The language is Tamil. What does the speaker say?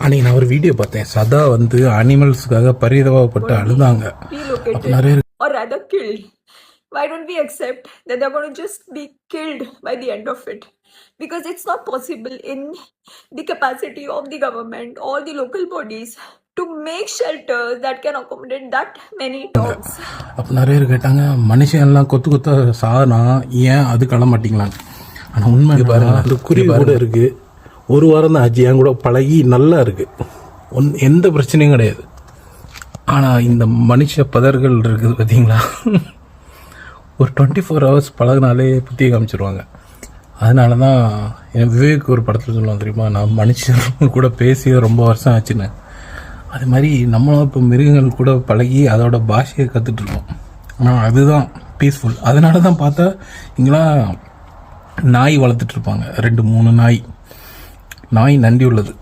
அன்னைக்கு நான் ஒரு வீடியோ பார்த்தேன். சதா வந்து அனிமல்ஸுக்காக பரிதாபப்பட்டு அழுதாங்க. relocated or rather killed. Why don't we accept that they're going to just be killed by the end of it? Because it's not possible in the capacity of the government or the local bodies to make shelters that can accommodate that many dogs. அப்போ நிறைய பேர் கேட்டாங்க, மனுஷன்லாம் கொத்து கொத்த சானா ஏன் அது கள மாட்டிங்களான்னு. ஆனால் உண்மை பாருங்க, அந்த குருவி கூட இருக்குது. ஒரு வாரம் தான் ஆச்சு என் கூட பழகி நல்லா இருக்குது. எந்த பிரச்சனையும் கிடையாது. ஆனால் இந்த மனுஷ பதர்கள் இருக்குது பார்த்தீங்களா, ஒரு 24 hours பழகினாலே புத்தியை காமிச்சிருவாங்க. அதனால தான் என் விவேக் ஒரு படத்தில் சொல்லுவாங்க தெரியுமா, நான் மனுஷன் கூட பேசி ரொம்ப வருஷம் ஆச்சுன்னு. அது மாதிரி நம்மளும் இப்போ மிருகங்கள் கூட பழகி அதோட பாஷையை கற்றுட்ருக்கோம். ஆனால் அதுதான் பீஸ்ஃபுல். அதனால தான் பார்த்தா இங்கெல்லாம் நாய் வளர்த்துட்ருப்பாங்க, 2-3 நாய் நன்றி உள்ளது.